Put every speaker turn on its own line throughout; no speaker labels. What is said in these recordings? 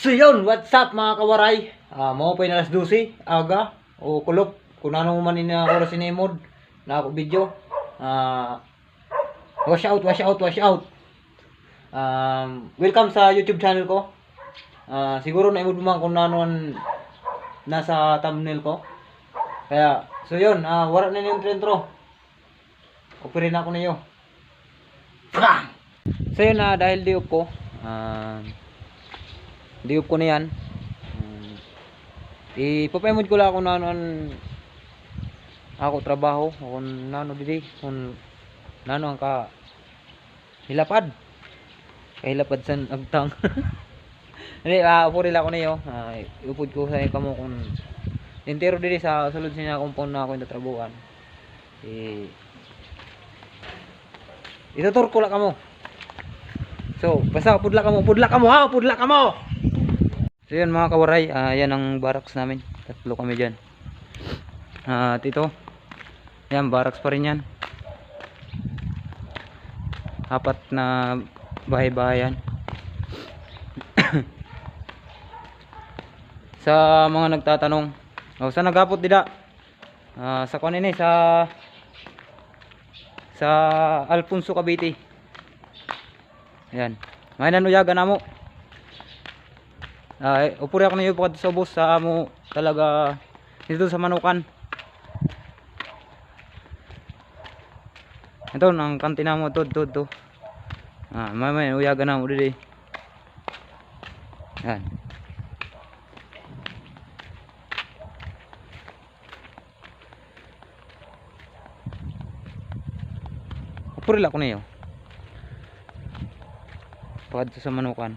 So yun, what's up mga kawaray? Mo pa alas 12 aga o kulop kung ano man ina oras ini mod na ako video. Wash out. Welcome sa YouTube channel ko. Siguro na imod man kung ano nasa thumbnail ko. Kaya so yun, wala na yung intro. Operin ako niyo. So yun, dahil diop ko. Diop ko na yan. Ipapemod ko lang kung ano ako trabaho, kung nano didi, kung nano ang hilapad san agtang. Hindi, upuri lang ko na yun. Upod ko sa kamo kung entero didi sa sulod siya compound na ako yung tatrabuhan. Itutur ko lang kamo. So, basta pudla kamo. So yan mga kawaray, yan ang barracks namin. Tatlo kami dyan. At ito, yan, barracks pa rin yan. 4 na bahay-bahayan. Sa mga nagtatanong, saan nagapot dida? Sa kanina sa Alfonso Cavite. Yan. Mainan uyagan na mo. Upuri ako na yung pagkat sa bus sa amo talaga dito sa Manukan. Ito ang kantina mo to. May uyagan na mo dito. Yan. Upuri lang ako na yun. Pagkat sa Manukan.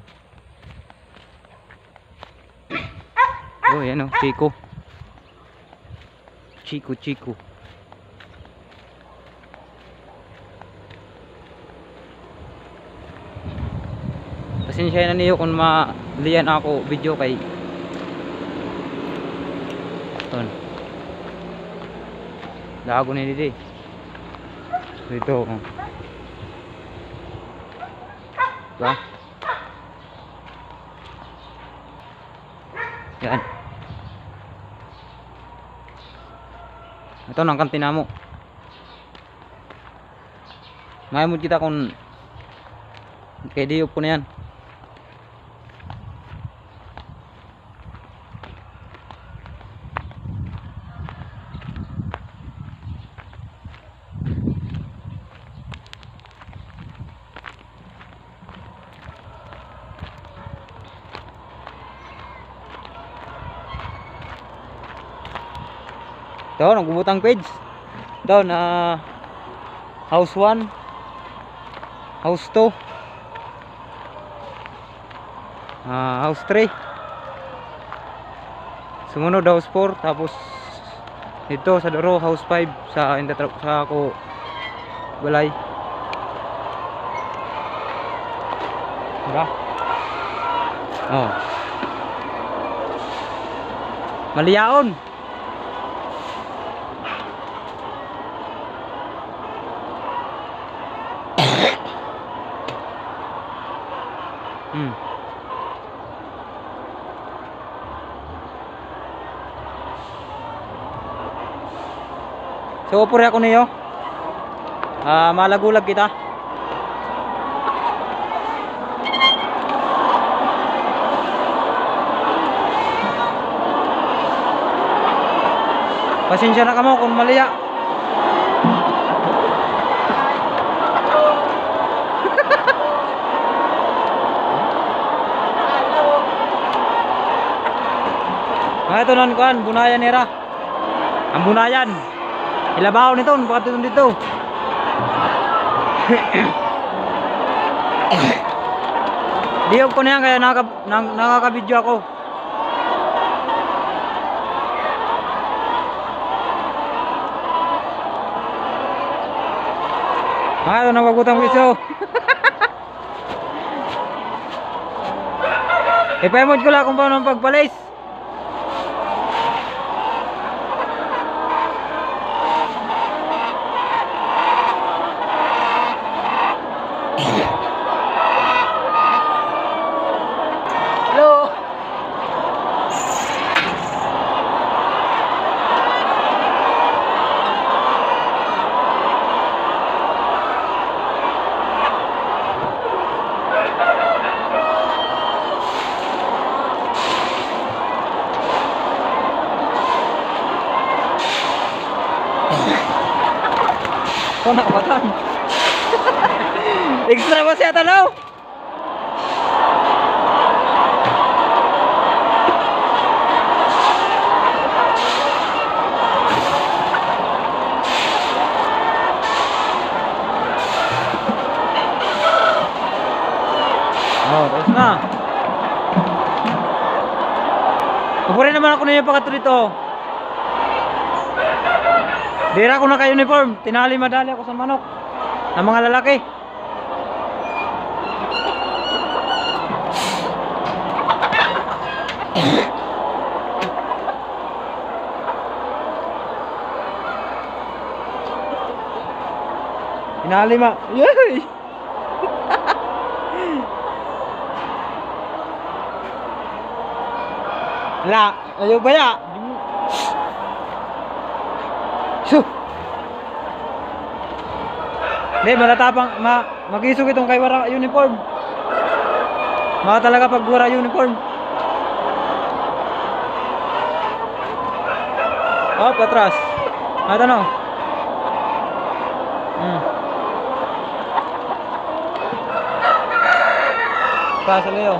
Oh, yan o, Chico. Pasensya na niyo kung maliyan ako video kay ton. Lago ni didi. Dito. Ba? Yan. Ito nang kantina mo. Mayamod kita kung kay diop ko na yan. Ito, nagbubutang page. Ito, house 1, house 2, house 3, sumunod house 4, tapos ito sa duro house 5 sa ako balay. Diba? Oh. Maliyaon. So upuri ako niyo. Malagulag kita. Pasensya na kamo kung maliya. Ito nun kuan, bunayan nira. Ang bunayan. Ilabaw nito, bakit dito? Diop ko na yan kaya nakaka-video ako. Ito nabagutang piso. Ipemod ko lang kung paano pagpalis. Hello. Ito nakabatan. Extra ba siya tanaw? Oh, tapos na. Pupuri naman ako na yung pagkato dito. Dira ko na ka-uniform. Tinali madali ako sa manok. Ng mga lalaki. Tinali ma. Yay! Wala, ayaw ba ya? So. Hindi, malatapang, mag-isog itong kay wara uniform. Mga talaga pag wara uniform. Oh, patras. Ano no? Pasa Leo.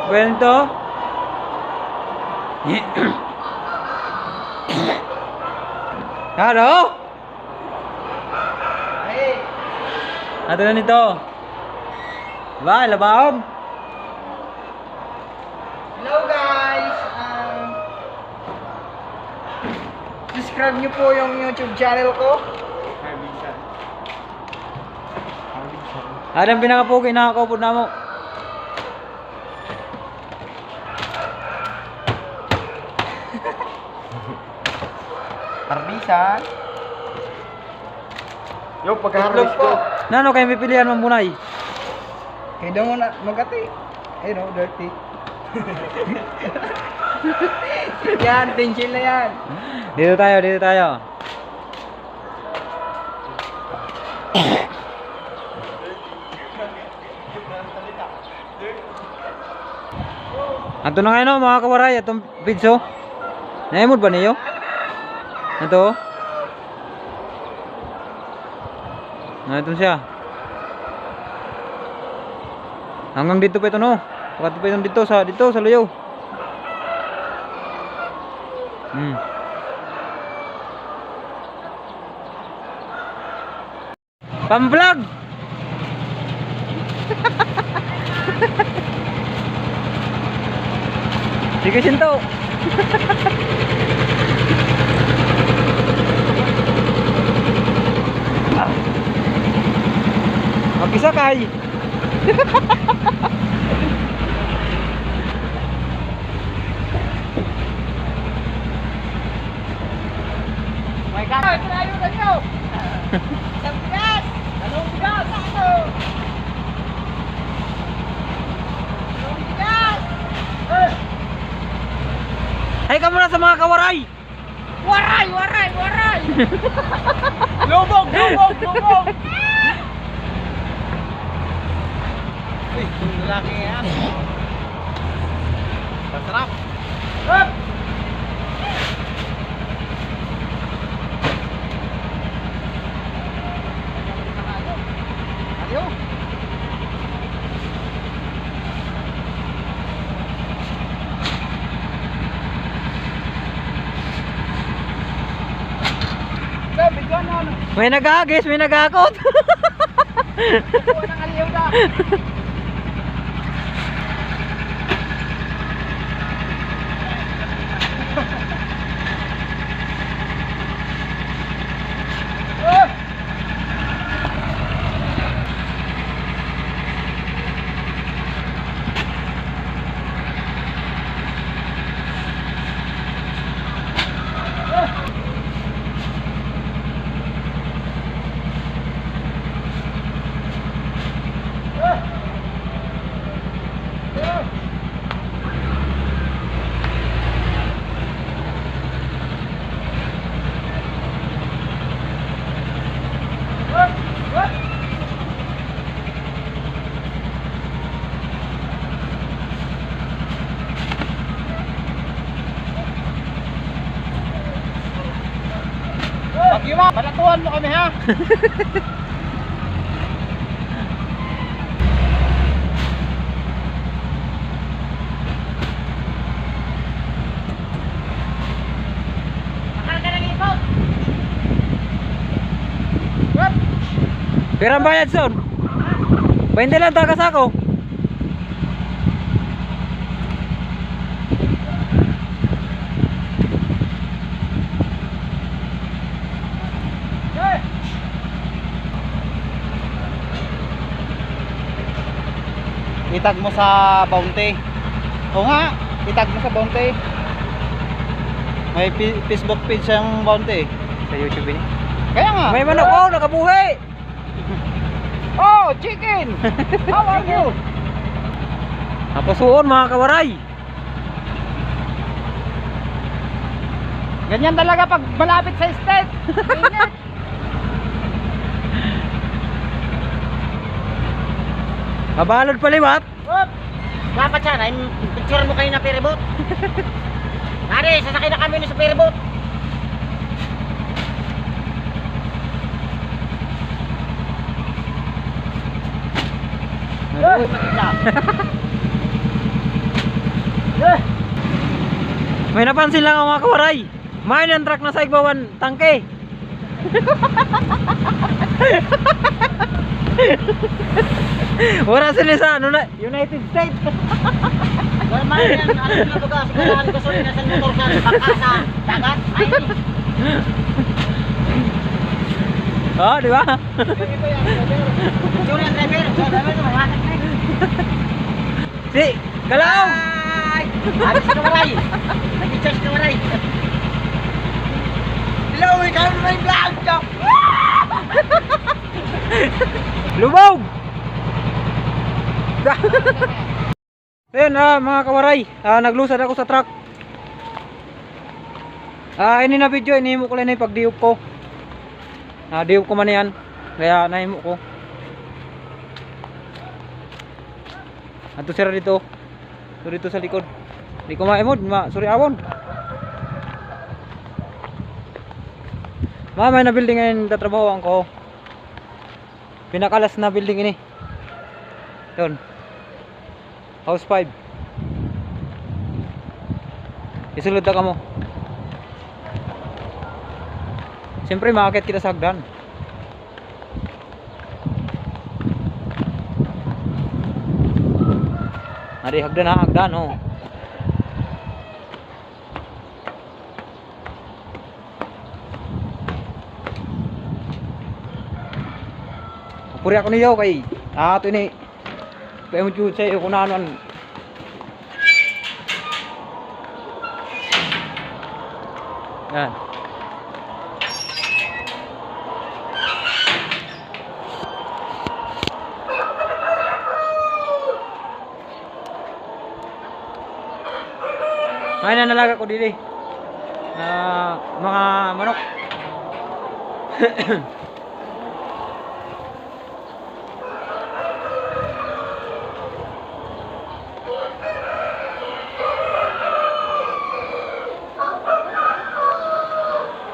Kwento. Halo? Hey. Ano na nito? Ba, labaon?
Hello guys! Subscribe nyo po yung YouTube channel ko.
Anong pinakapugi nakakaupod na mo?
Arbisan. Yo,
Itlog
pagka-harvest
po.
ko.
Nano kayo pipilihan mong bunay?
Kaya daw mo na magati. Eh no, dirty. Yan, tension na yan.
Dito tayo, dito tayo. Ato na kayo no, mga kawaray, atong pizzo. Naimod ba niyo? Ito. Ito siya. Hanggang dito pa ito no. Pagkat pa ito dito sa luyaw. Pam-vlog. Sige sinto. Magisakay.
My God! Ay, pinayo na nyo! Isang bigas! Anong bigas? Ano? Anong bigas?
Ay ka muna sa mga kawaray.
Waray! Waray! Waray! Lubog! Lubog! Lubog! Uy, lalaki yan. Masarap! Up! Ayo!
May nagagis, may nagakot.
Ito ang aliw na! Sige mo, balatuhan mo kami ha. Akala ka ng ipot. Wap.
Pirang bayad son? 20 lang tagas ako.
Hey. Itag mo sa bounty. O nga, itag mo sa bounty. May Facebook page yung bounty.
Sa YouTube ini.
Kaya nga.
May manok ko, nakabuhi.
Oh, chicken! How are you?
Napasuon mga kawaray.
Ganyan talaga pag malapit sa estate. Init.
Mabalod paliwat.
Wop! Dapat sana, picture mo kayo na ferryboat. Mari, sasakay na kami sa ferryboat.
May napansin lang ang mga kawaray. May ng truck na sa igbawan tangke. Wala sila sa ano na, United States.
Well, man, yan, alam nila baga, sigurahan gasolina sa motor ka, baka sa dagat, ay.
Oh, di ba?
Picture yan, driver. Driver, mahatak na.
Si, kalaw!
Ay! Habis ka maray! Nag-charge ka maray! Hello, ikaw na may vlog! Chok!
Lubog! Ayun mga kawaray, naglusad ako sa truck. Ini na video, inihimo ko lang na yung pagdiop ko. Diop ko man yan, kaya nahimo ko. Ato sira dito. So dito sa likod. Di ko maimod, sorry awon. May na building ngayon tatrabahoan ko. Pinakalas na building ini. Yun. House 5. Isulod na ka mo. Siyempre makakit kita sa hagdan. Ari hagdan ha, hagdan oh. Puri ako niyo kay ato ni kay mo jud say ko nanon. Yan. May nanalaga ko dili. Mga manok.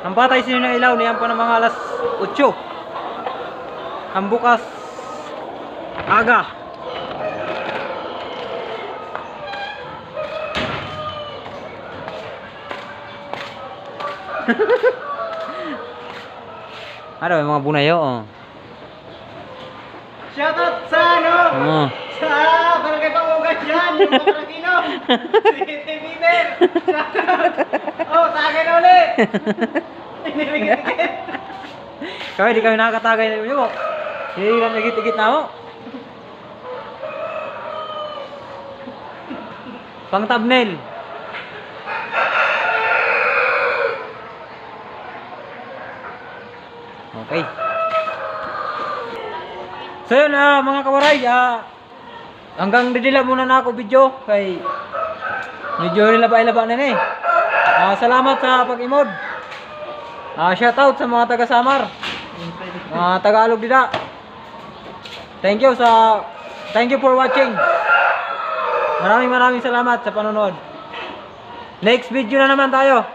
Ang patay sino ng ilaw niyan pa ng mga alas 8. Ang bukas aga. Ada may mga bunayo oh.
Shoutout sa ano?
Oh.
Sa barangay Pangungan dyan, yung mga Tarantino. Si Tibiner. Shoutout. Oh, tagay na ulit. Inirigit-igit.
Kami di kami nakakatagay na mo. Hindi lang nagit-igit na mo. Pang thumbnail. Okay. So yun mga kawaray, hanggang didila muna na ako video kay medyo nilaba-ilaba na eh. Salamat sa pag-imod. Shoutout sa mga taga Samar. Mga Tagalog dida. Thank you for watching. Maraming salamat sa panonood. Next video na naman tayo.